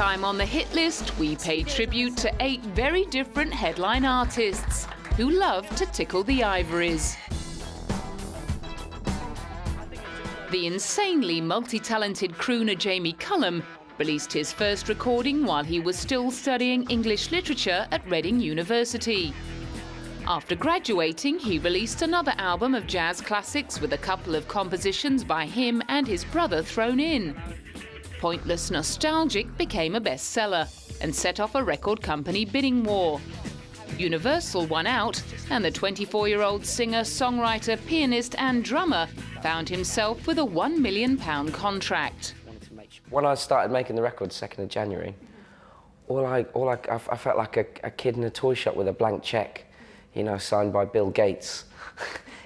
time on the hit list, we pay tribute to 8 very different headline artists who love to tickle the ivories. The insanely multi-talented crooner Jamie Cullum released his first recording while he was still studying English literature at Reading University. After graduating, he released another album of jazz classics with a couple of compositions by him and his brother thrown in. Pointless Nostalgic became a bestseller and set off a record company bidding war. Universal won out, and the 24-year-old singer, songwriter, pianist and drummer found himself with a £1 million contract. When I started making the record 2nd of January, I felt like a kid in a toy shop with a blank cheque, you know, signed by Bill Gates.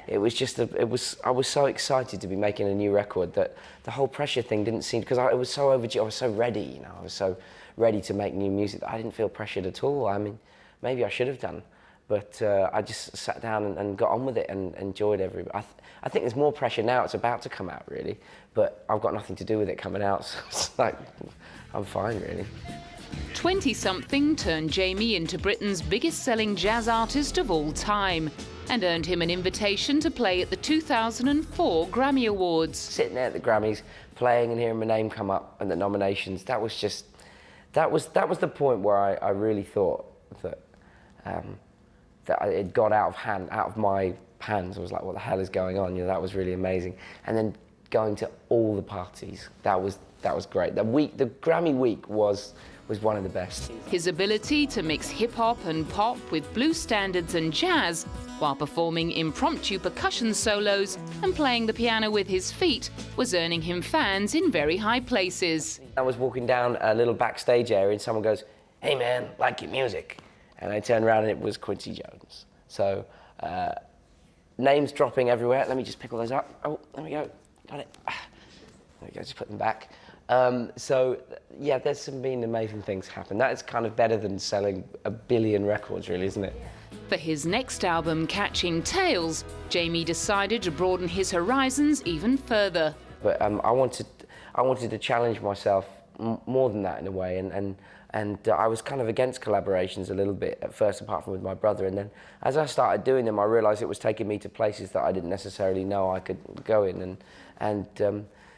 I was so excited to be making a new record that the whole pressure thing didn't seem, because it was so overdue, I was so ready, you know, I was so ready to make new music that I didn't feel pressured at all. I mean, maybe I should have done, but I just sat down and got on with it and enjoyed every. I think there's more pressure now, it's about to come out really, but I've got nothing to do with it coming out, so it's like, I'm fine really. 20-something turned Jamie into Britain's biggest-selling jazz artist of all time and earned him an invitation to play at the 2004 Grammy Awards. Sitting there at the Grammys, playing and hearing my name come up and the nominations, that was the point where I really thought that it got out of my hands. I was like, what the hell is going on? You know, that was really amazing. And then going to all the parties, that was great. The Grammy week was one of the best. His ability to mix hip-hop and pop with blues standards and jazz while performing impromptu percussion solos and playing the piano with his feet was earning him fans in very high places. I was walking down a little backstage area and someone goes, "Hey man, like your music?" And I turned around and it was Quincy Jones. So, names dropping everywhere. Let me just pick all those up. Oh, there we go. Got it. There we go, just put them back. So, yeah, there's been amazing things happen. That is kind of better than selling 1 billion records, really, isn't it? For his next album, Catching Tales, Jamie decided to broaden his horizons even further. But I wanted to challenge myself more than that in a way, and I was kind of against collaborations a little bit at first, apart from with my brother, and then as I started doing them, I realised it was taking me to places that I didn't necessarily know I could go in,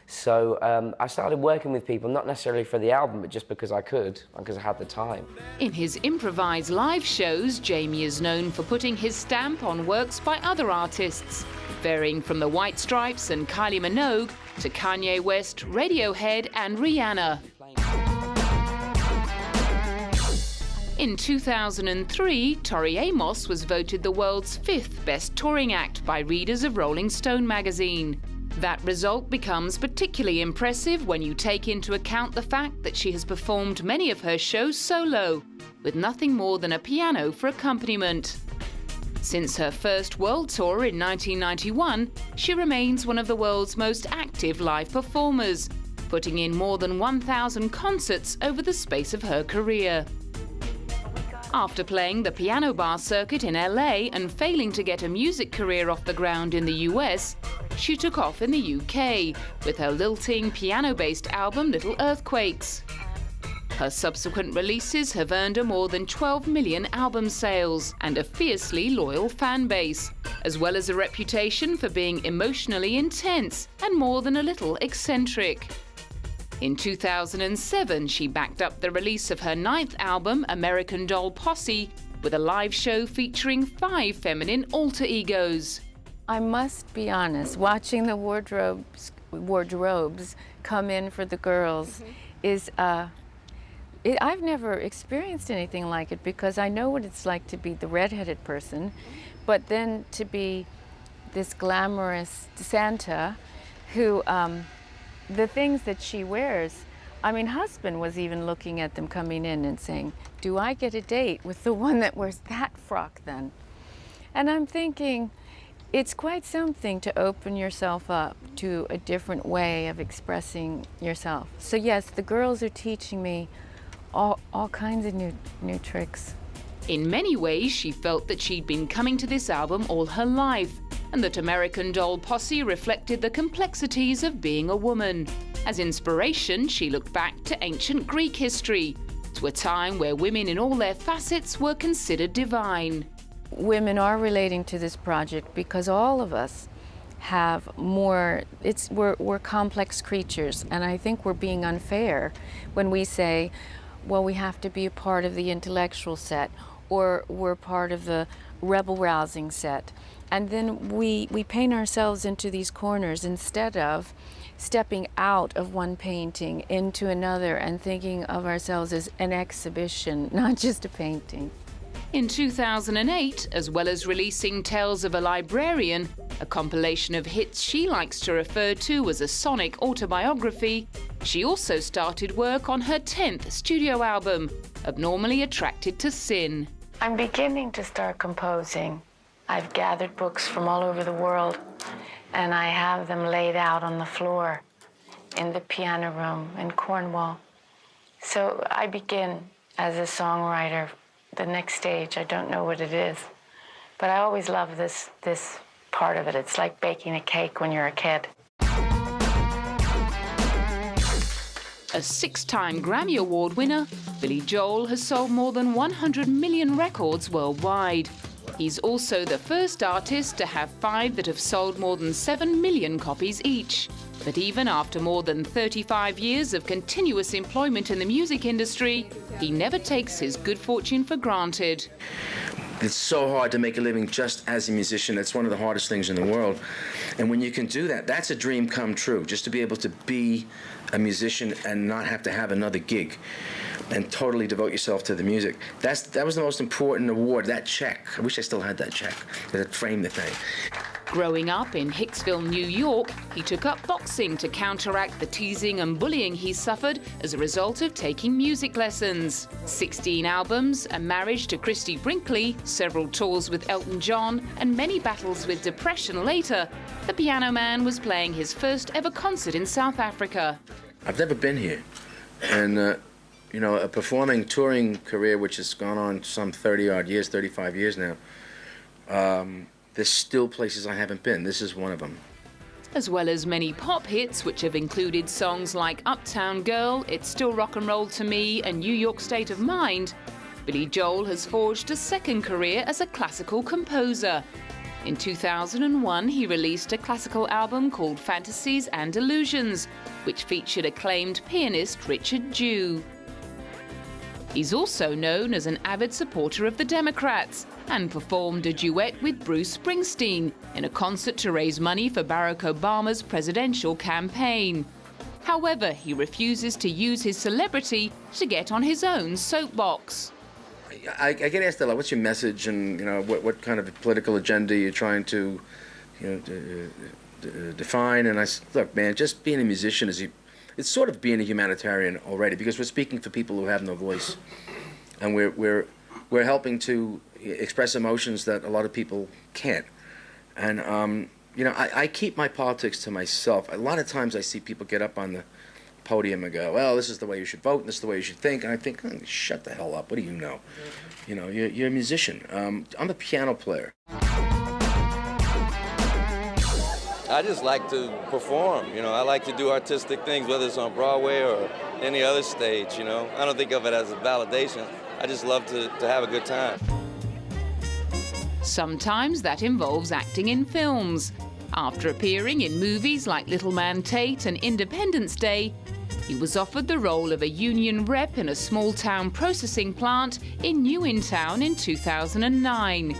so I started working with people, not necessarily for the album, but just because I could, because I had the time. In his improvised live shows, Jamie is known for putting his stamp on works by other artists, varying from the White Stripes and Kylie Minogue to Kanye West, Radiohead and Rihanna. In 2003, Tori Amos was voted the world's 5th best touring act by readers of Rolling Stone magazine. That result becomes particularly impressive when you take into account the fact that she has performed many of her shows solo, with nothing more than a piano for accompaniment. Since her first world tour in 1991, she remains one of the world's most active live performers, putting in more than 1,000 concerts over the space of her career. After playing the piano bar circuit in LA and failing to get a music career off the ground in the US, she took off in the UK with her lilting piano-based album Little Earthquakes. Her subsequent releases have earned her more than 12 million album sales and a fiercely loyal fan base, as well as a reputation for being emotionally intense and more than a little eccentric. In 2007, she backed up the release of her 9th album, American Doll Posse, with a live show featuring 5 feminine alter egos. I must be honest, watching the wardrobes come in for the girls is, I've never experienced anything like it, because I know what it's like to be the redheaded person, but then to be this glamorous Santa who, the things that she wears, I mean, husband was even looking at them coming in and saying, "Do I get a date with the one that wears that frock then?" And I'm thinking, it's quite something to open yourself up to a different way of expressing yourself. So yes, the girls are teaching me all kinds of new tricks. In many ways, she felt that she'd been coming to this album all her life, and that American Doll Posse reflected the complexities of being a woman. As inspiration, she looked back to ancient Greek history, to a time where women in all their facets were considered divine. Women are relating to this project because all of us have more, we're complex creatures, and I think we're being unfair when we say, well, we have to be a part of the intellectual set, or we're part of the rebel-rousing set. And then we paint ourselves into these corners instead of stepping out of one painting into another and thinking of ourselves as an exhibition, not just a painting. In 2008, as well as releasing Tales of a Librarian, a compilation of hits she likes to refer to as a sonic autobiography, she also started work on her 10th studio album, Abnormally Attracted to Sin. I'm beginning to start composing. I've gathered books from all over the world, and I have them laid out on the floor in the piano room in Cornwall. So I begin as a songwriter. The next stage, I don't know what it is, but I always love this part of it. It's like baking a cake when you're a kid. A 6-time Grammy Award winner, Billy Joel has sold more than 100 million records worldwide. He's also the first artist to have 5 that have sold more than 7 million copies each. But even after more than 35 years of continuous employment in the music industry, he never takes his good fortune for granted. It's so hard to make a living just as a musician. It's one of the hardest things in the world. And when you can do that, that's a dream come true, just to be able to be a musician and not have to have another gig and totally devote yourself to the music. That was the most important award, that check. I wish I still had that check, that framed the thing. Growing up in Hicksville, New York, he took up boxing to counteract the teasing and bullying he suffered as a result of taking music lessons. 16 albums, a marriage to Christy Brinkley, several tours with Elton John, and many battles with depression later, the piano man was playing his first ever concert in South Africa. I've never been here. And, you know, a performing, touring career which has gone on some 30-odd years, 35 years now, there's still places I haven't been. This is one of them. As well as many pop hits, which have included songs like Uptown Girl, It's Still Rock and Roll to Me, and New York State of Mind, Billy Joel has forged a second career as a classical composer. In 2001, he released a classical album called Fantasies and Illusions, which featured acclaimed pianist Richard Dew. He's also known as an avid supporter of the Democrats and performed a duet with Bruce Springsteen in a concert to raise money for Barack Obama's presidential campaign. However, he refuses to use his celebrity to get on his own soapbox. I get asked a lot, what's your message, and you know, what kind of political agenda you're trying to, you know, define? And I said, look, man, just being a musician it's sort of being a humanitarian already, because we're speaking for people who have no voice, and we're helping to express emotions that a lot of people can't. And you know, I keep my politics to myself. A lot of times I see people get up on the podium and go, well, this is the way you should vote, and this is the way you should think, and I think, oh, shut the hell up, what do you know? You know, you're a musician. I'm a piano player. I just like to perform, you know. I like to do artistic things, whether it's on Broadway or any other stage, you know. I don't think of it as a validation. I just love to have a good time. Sometimes that involves acting in films. After appearing in movies like Little Man Tate and Independence Day, he was offered the role of a union rep in a small-town processing plant in Newintown in 2009.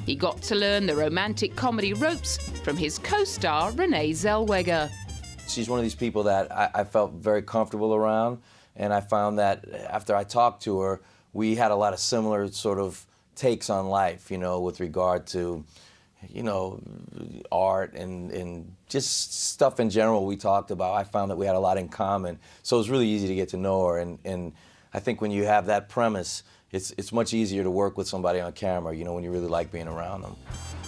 He got to learn the romantic comedy ropes from his co-star Renee Zellweger. She's one of these people that I felt very comfortable around, and I found that after I talked to her, we had a lot of similar sort of takes on life, you know, with regard to, you know, art and just stuff in general we talked about. I found that we had a lot in common, so it was really easy to get to know her, and I think when you have that premise, it's much easier to work with somebody on camera, you know, when you really like being around them.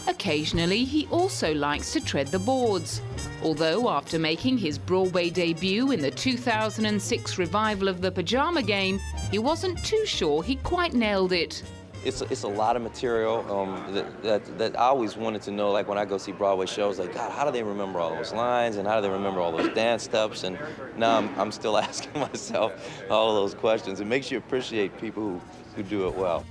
Occasionally, he also likes to tread the boards. Although after making his Broadway debut in the 2006 revival of The Pajama Game, he wasn't too sure he quite nailed it. It's a lot of material that I always wanted to know, like when I go see Broadway shows, like, God, how do they remember all those lines and how do they remember all those dance steps? And now I'm still asking myself all those questions. It makes you appreciate people who do it well.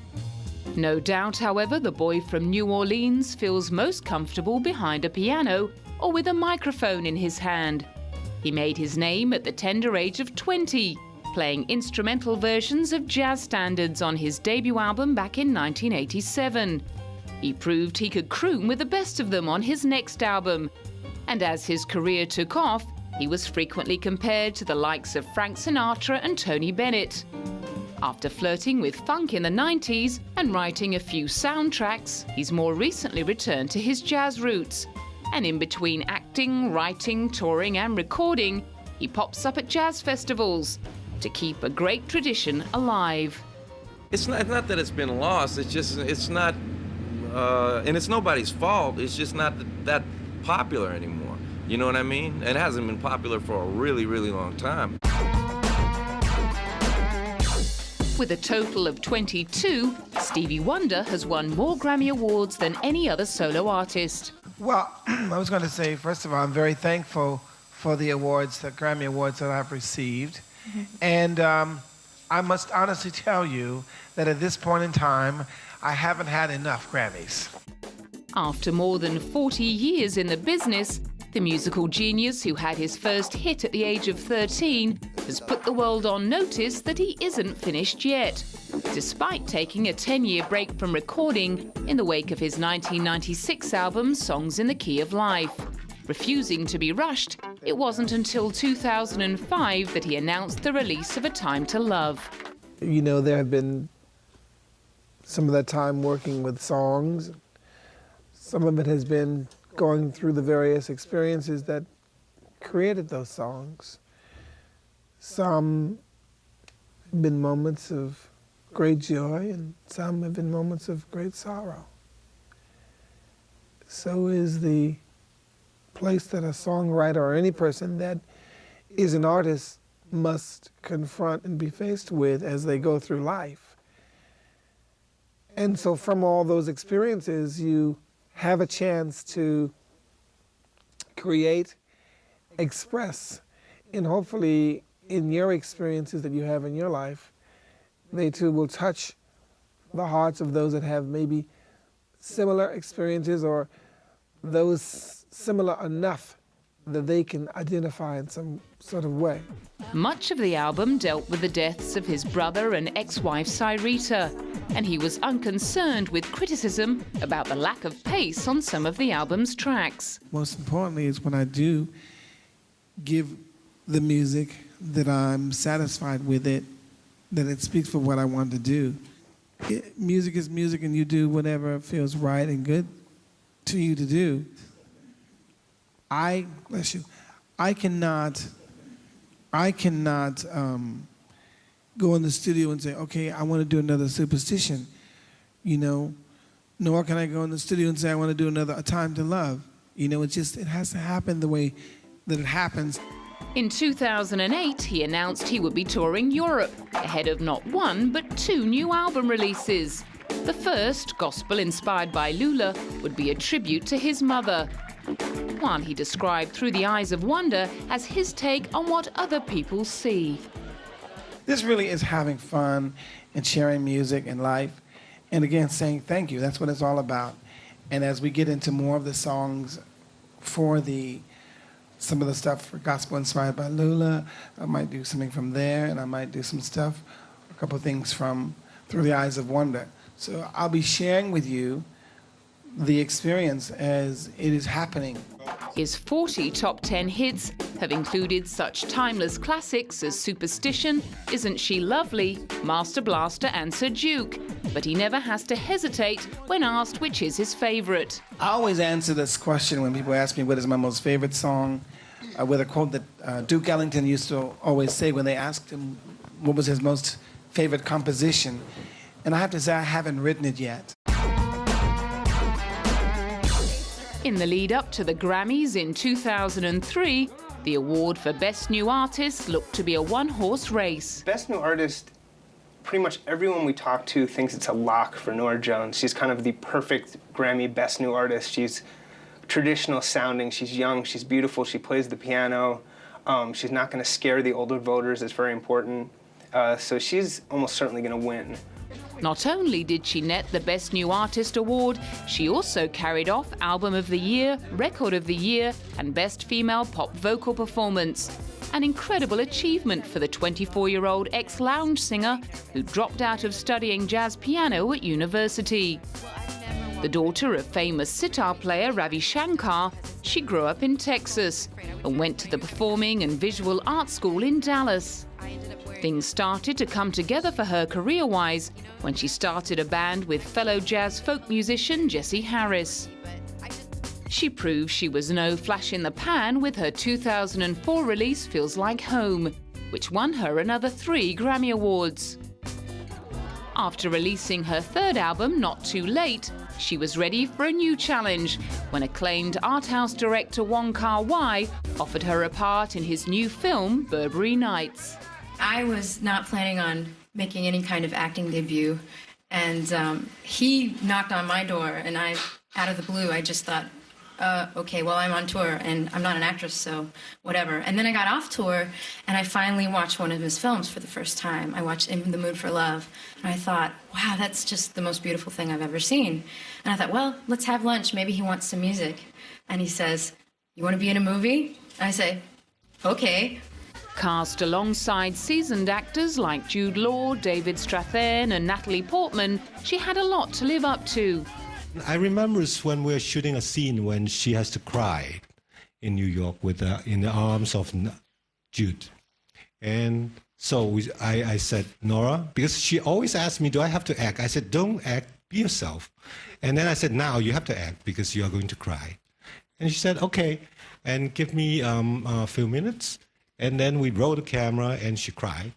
No doubt, however, the boy from New Orleans feels most comfortable behind a piano or with a microphone in his hand. He made his name at the tender age of 20, playing instrumental versions of jazz standards on his debut album back in 1987. He proved he could croon with the best of them on his next album. And as his career took off, he was frequently compared to the likes of Frank Sinatra and Tony Bennett. After flirting with funk in the 90s and writing a few soundtracks, he's more recently returned to his jazz roots. And in between acting, writing, touring and recording, he pops up at jazz festivals to keep a great tradition alive. It's not that it's been lost, it's not, and it's nobody's fault, it's just not that popular anymore. You know what I mean? It hasn't been popular for a really, really long time. With a total of 22, Stevie Wonder has won more Grammy Awards than any other solo artist. Well, I was going to say, first of all, I'm very thankful for the awards, the Grammy Awards that I've received. And I must honestly tell you that at this point in time, I haven't had enough Grammys. After more than 40 years in the business, the musical genius who had his first hit at the age of 13 has put the world on notice that he isn't finished yet, despite taking a 10-year break from recording in the wake of his 1996 album Songs in the Key of Life. Refusing to be rushed, it wasn't until 2005 that he announced the release of A Time to Love. You know, there have been some of that time working with songs. Some of it has been going through the various experiences that created those songs. Some have been moments of great joy, and some have been moments of great sorrow. So is the place that a songwriter or any person that is an artist must confront and be faced with as they go through life. And so from all those experiences, you have a chance to create, express, and hopefully in your experiences that you have in your life, they too will touch the hearts of those that have maybe similar experiences or those similar enough that they can identify in some sort of way. Much of the album dealt with the deaths of his brother and ex-wife Cyrita, and he was unconcerned with criticism about the lack of pace on some of the album's tracks. Most importantly is when I do give the music that I'm satisfied with it, that it speaks for what I want to do. Music is music, and you do whatever feels right and good to you to do. I cannot go in the studio and say, okay, I want to do another Superstition. You know, nor can I go in the studio and say, I want to do another A Time to Love. You know, it has to happen the way that it happens. In 2008, he announced he would be touring Europe, ahead of not one, but 2 new album releases. The first, gospel inspired by Lula, would be a tribute to his mother, one he described Through the Eyes of Wonder as his take on what other people see. This really is having fun and sharing music and life, and again, saying thank you. That's what it's all about. And as we get into more of the songs for some of the stuff for gospel inspired by Lula, I might do something from there, and I might do some stuff, a couple of things from Through the Eyes of Wonder. So I'll be sharing with you the experience as it is happening. His 40 top 10 hits have included such timeless classics as Superstition, Isn't She Lovely, Master Blaster and Sir Duke. But he never has to hesitate when asked which is his favourite. I always answer this question when people ask me what is my most favorite song, with a quote that Duke Ellington used to always say when they asked him what was his most favorite composition. And I have to say, I haven't written it yet. In the lead up to the Grammys in 2003, the award for Best New Artist looked to be a one-horse race. Best New Artist pretty much everyone we talk to thinks it's a lock for Norah Jones. She's kind of the perfect Grammy Best New Artist. She's traditional sounding, she's young, she's beautiful, she plays the piano. She's not going to scare the older voters, it's very important. So she's almost certainly going to win. Not only did she net the Best New Artist award, she also carried off Album of the Year, Record of the Year, and Best Female Pop Vocal Performance. An incredible achievement for the 24-year-old ex-lounge singer who dropped out of studying jazz piano at university. The daughter of famous sitar player Ravi Shankar, she grew up in Texas and went to the Performing and Visual Arts School in Dallas. Things started to come together for her career-wise when she started a band with fellow jazz folk musician Jesse Harris. She proved she was no flash in the pan with her 2004 release Feels Like Home, which won her another 3 Grammy Awards. After releasing her third album, Not Too Late, she was ready for a new challenge when acclaimed art house director Wong Kar-wai offered her a part in his new film, Burberry Nights. I was not planning on making any kind of acting debut, and he knocked on my door, and out of the blue, I just thought, okay, well, I'm on tour, and I'm not an actress, so whatever. And then I got off tour, and I finally watched one of his films for the first time. I watched In the Mood for Love, and I thought, wow, that's just the most beautiful thing I've ever seen. And I thought, well, let's have lunch. Maybe he wants some music. And he says, you want to be in a movie? I say, okay. Cast alongside seasoned actors like Jude Law, David Strathairn and Natalie Portman, she had a lot to live up to. I remember when we were shooting a scene when she has to cry in New York with in the arms of Jude. And so I said, Nora, because she always asked me, do I have to act? I said, don't act, be yourself. And then I said, now you have to act because you are going to cry. And she said, okay, and give me a few minutes. And then we rolled the camera and she cried.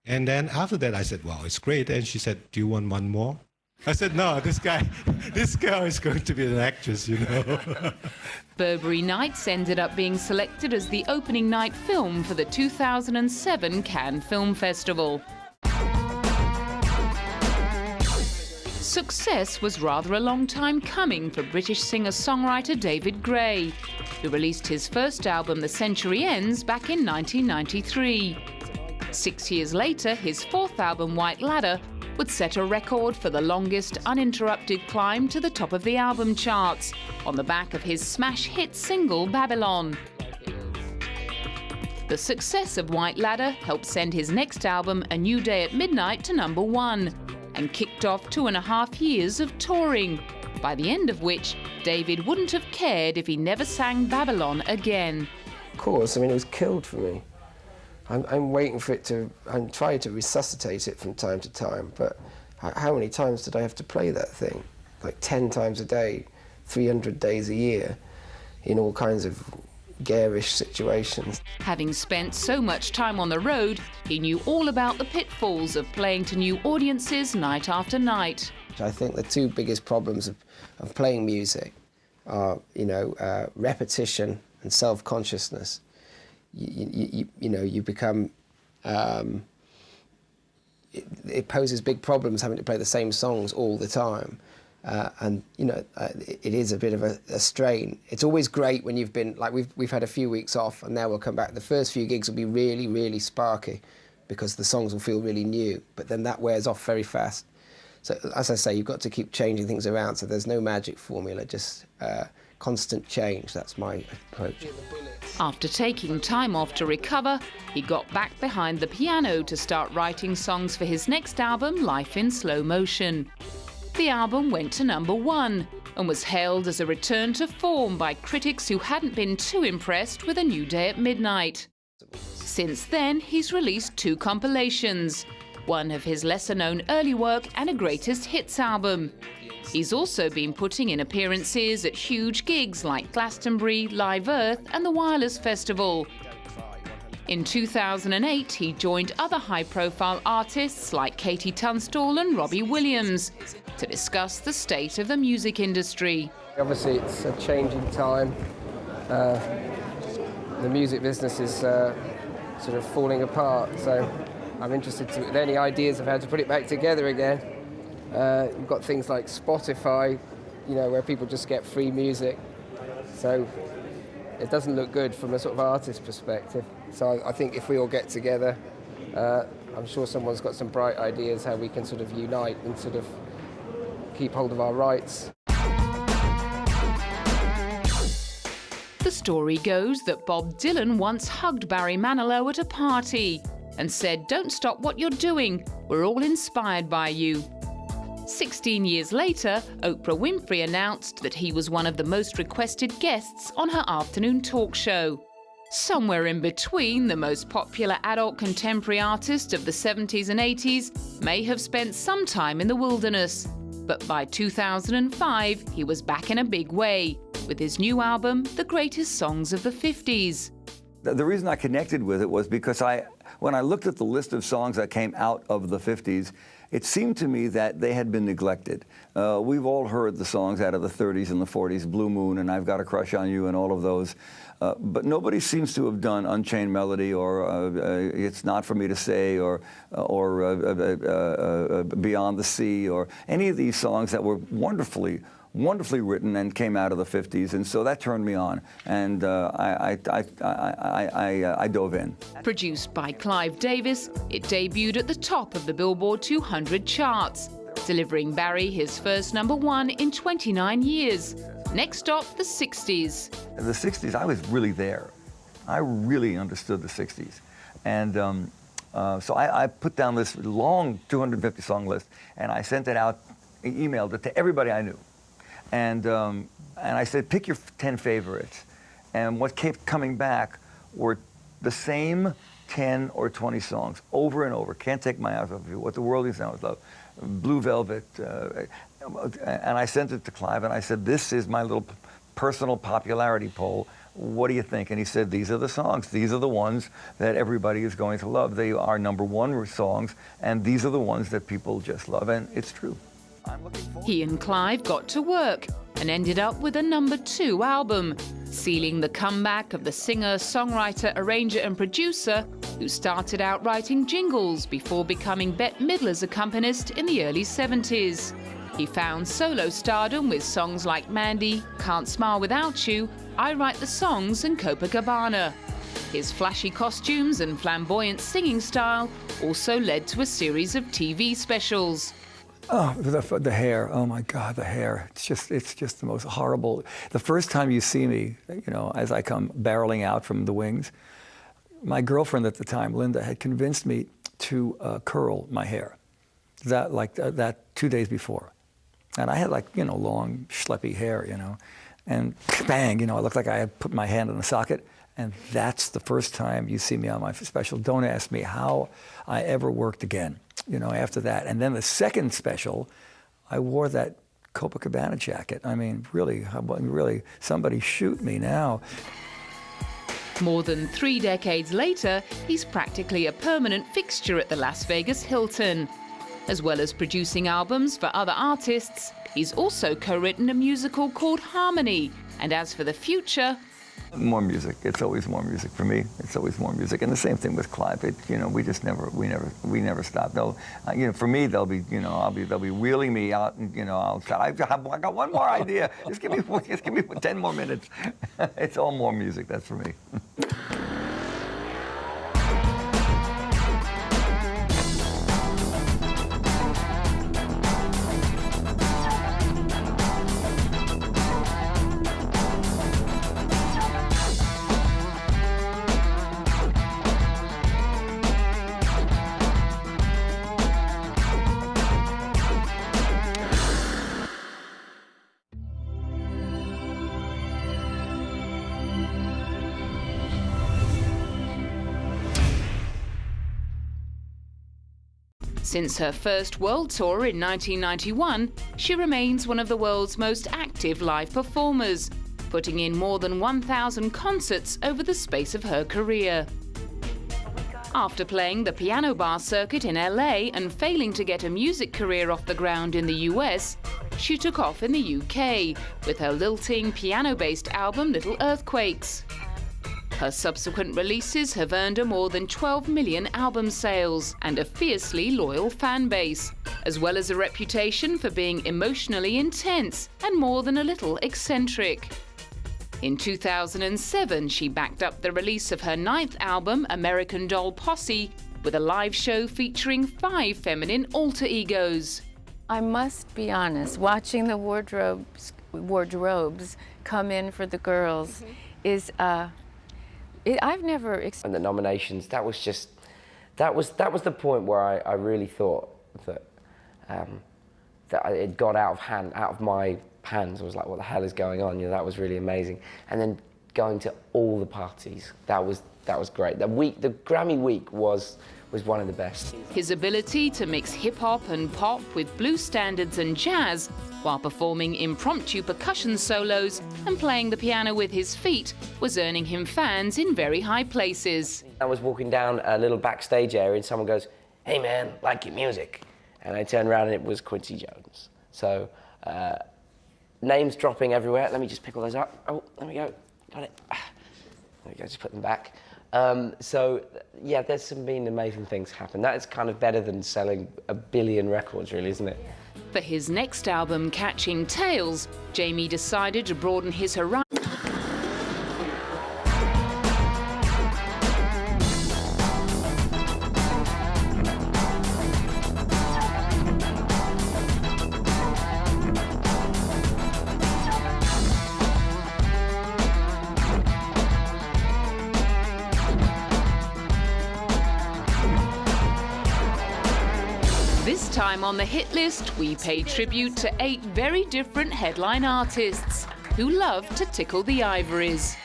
And then after that I said, wow, it's great. And she said, do you want one more? I said, no, this girl is going to be an actress, you know. Burberry Nights ended up being selected as the opening night film for the 2007 Cannes Film Festival. Success was rather a long time coming for British singer-songwriter David Gray, who released his first album, The Century Ends, back in 1993. 6 years later, his fourth album, White Ladder, would set a record for the longest uninterrupted climb to the top of the album charts, on the back of his smash hit single, Babylon. The success of White Ladder helped send his next album, A New Day at Midnight, to #1, and kicked off 2.5 years of touring, by the end of which David wouldn't have cared if he never sang Babylon again. Of course, I mean, it was killed for me. I'm waiting for it to, I'm trying to resuscitate it from time to time, but how many times did I have to play that thing? Like 10 times a day, 300 days a year, in all kinds of garish situations. Having spent so much time on the road, he knew all about the pitfalls of playing to new audiences night after night. I think the two biggest problems of playing music are, repetition and self-consciousness. You become, it poses big problems having to play the same songs all the time. It is a bit of a strain. It's always great when you've been, like we've had a few weeks off and now we'll come back. The first few gigs will be really, really sparky because the songs will feel really new, but then that wears off very fast. So as I say, you've got to keep changing things around, so there's no magic formula, just constant change. That's my approach. After taking time off to recover, he got back behind the piano to start writing songs for his next album, Life in Slow Motion. The album went to #1 and was hailed as a return to form by critics who hadn't been too impressed with A New Day at Midnight. Since then, he's released 2 compilations, one of his lesser-known early work and a greatest hits album. He's also been putting in appearances at huge gigs like Glastonbury, Live Earth and the Wireless Festival. In 2008, he joined other high-profile artists like Katie Tunstall and Robbie Williams to discuss the state of the music industry. Obviously, it's a changing time. The music business is sort of falling apart, so I'm interested to any ideas of how to put it back together again. You've got things like Spotify, where people just get free music. So it doesn't look good from a sort of artist perspective. So I think if we all get together, I'm sure someone's got some bright ideas how we can sort of unite and sort of keep hold of our rights. The story goes that Bob Dylan once hugged Barry Manilow at a party and said, "Don't stop what you're doing. We're all inspired by you." 16 years later, Oprah Winfrey announced that he was one of the most requested guests on her afternoon talk show. Somewhere in between, the most popular adult contemporary artist of the 70s and 80s may have spent some time in the wilderness. But by 2005, he was back in a big way, with his new album, The Greatest Songs of the 50s. The reason I connected with it was because when I looked at the list of songs that came out of the 50s, it seemed to me that they had been neglected. We've all heard the songs out of the 30s and the 40s, Blue Moon and I've Got a Crush on You and all of those. But nobody seems to have done Unchained Melody or It's Not For Me to Say or Beyond the Sea or any of these songs that were wonderfully written and came out of the 50s, and so that turned me on, and I dove in. Produced by Clive Davis, it debuted at the top of the Billboard 200 charts, delivering Barry his first #1 in 29 years. Next stop, the 60s. The 60s, I was really there. I really understood the 60s, and so I put down this long 250-song list, and I sent it out, emailed it to everybody I knew. And I said, pick your 10 favorites. And what kept coming back were the same 10 or 20 songs over and over. Can't Take My Eyes Off of You, What the World Needs Now Is Love, Blue Velvet. And I sent it to Clive, and I said, this is my little personal popularity poll. What do you think? And he said, these are the songs. These are the ones that everybody is going to love. They are #1 songs, and these are the ones that people just love. And it's true. He and Clive got to work and ended up with a #2 album, sealing the comeback of the singer, songwriter, arranger and producer who started out writing jingles before becoming Bette Midler's accompanist in the early 70s. He found solo stardom with songs like Mandy, Can't Smile Without You, I Write the Songs and Copacabana. His flashy costumes and flamboyant singing style also led to a series of TV specials. Oh, the hair! Oh my God, the hair! It's just the most horrible. The first time you see me, as I come barreling out from the wings, my girlfriend at the time, Linda, had convinced me to curl my hair. That 2 days before, and I had long schleppy hair, and bang, I looked like I had put my hand in the socket. And that's the first time you see me on my special. Don't ask me how I ever worked again, after that. And then the second special, I wore that Copacabana jacket. I mean, really, somebody shoot me now. More than 3 decades later, he's practically a permanent fixture at the Las Vegas Hilton. As well as producing albums for other artists, he's also co-written a musical called Harmony. And as for the future, more music. It's always more music for me. It's always more music, and the same thing with Clive. We just never stop. They'll, for me, they'll be wheeling me out, and I got one more idea. Just give me 10 more minutes. It's all more music. That's for me. Since her first world tour in 1991, she remains one of the world's most active live performers, putting in more than 1,000 concerts over the space of her career. After playing the piano bar circuit in LA and failing to get a music career off the ground in the US, she took off in the UK with her lilting piano-based album Little Earthquakes. Her subsequent releases have earned her more than 12 million album sales and a fiercely loyal fan base, as well as a reputation for being emotionally intense and more than a little eccentric. In 2007, she backed up the release of her 9th album, American Doll Posse, with a live show featuring 5 feminine alter egos. I must be honest, watching the wardrobes come in for the girls is, I've never And the nominations, that was the point where I really thought that it got out of my hands. I was like, what the hell is going on? You know, that was really amazing. And then going to all the parties, that was great. The Grammy week was one of the best. His ability to mix hip-hop and pop with blues standards and jazz while performing impromptu percussion solos and playing the piano with his feet was earning him fans in very high places. I was walking down a little backstage area and someone goes, "Hey man, like your music." And I turned around and it was Quincy Jones. So, names dropping everywhere. Let me just pick all those up. Oh, there we go. Got it. There we go, just put them back. So, yeah, there's been amazing things happen. That is kind of better than selling 1 billion records, really, isn't it? For his next album, Catching Tales, Jamie decided to broaden his horizon. This time on the hit list, we pay tribute to 8 very different headline artists who love to tickle the ivories.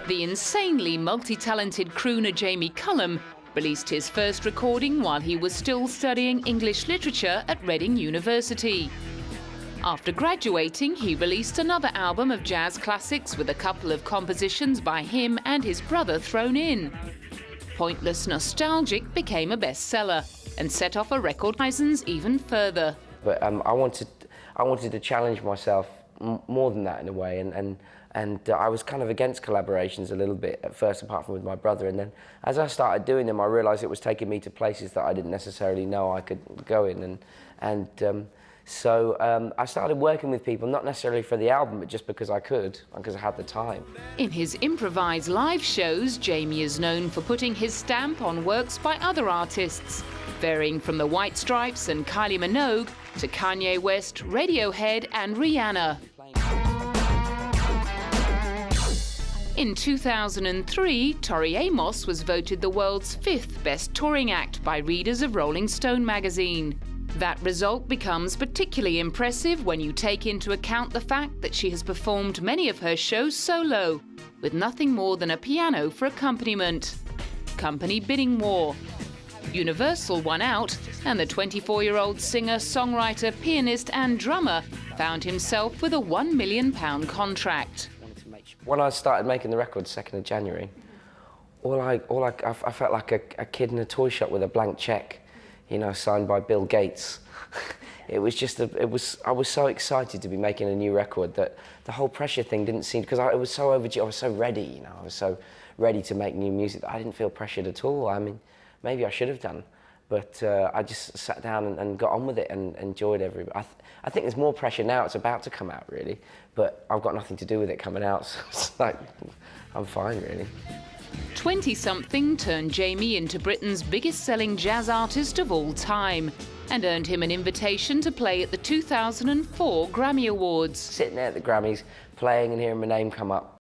The insanely multi-talented crooner Jamie Cullum released his first recording while he was still studying English literature at Reading University. After graduating, he released another album of jazz classics with a couple of compositions by him and his brother thrown in. Pointless Nostalgic became a bestseller and set off a record license even further. But I wanted to challenge myself more than that in a way, and I was kind of against collaborations a little bit at first, apart from with my brother, and then as I started doing them, I realised it was taking me to places that I didn't necessarily know I could go in, So I started working with people, not necessarily for the album, but just because I could, because I had the time. In his improvised live shows, Jamie is known for putting his stamp on works by other artists, varying from the White Stripes and Kylie Minogue to Kanye West, Radiohead and Rihanna. In 2003, Tori Amos was voted the world's 5th best touring act by readers of Rolling Stone magazine. That result becomes particularly impressive when you take into account the fact that she has performed many of her shows solo, with nothing more than a piano for accompaniment. Company bidding war. Universal won out, and the 24-year-old singer, songwriter, pianist and drummer found himself with a £1 million contract. When I started making the record 2nd of January, I felt like a kid in a toy shop with a blank check, you know, signed by Bill Gates. I was so excited to be making a new record that the whole pressure thing didn't seem, because it was so overdue, I was so ready, you know, I was so ready to make new music that I didn't feel pressured at all. I mean, maybe I should have done, but I just sat down and got on with it and enjoyed every. I think there's more pressure now, it's about to come out really, but I've got nothing to do with it coming out, so it's like, I'm fine really. 20-something turned Jamie into Britain's biggest-selling jazz artist of all time and earned him an invitation to play at the 2004 Grammy Awards. Sitting there at the Grammys, playing and hearing my name come up,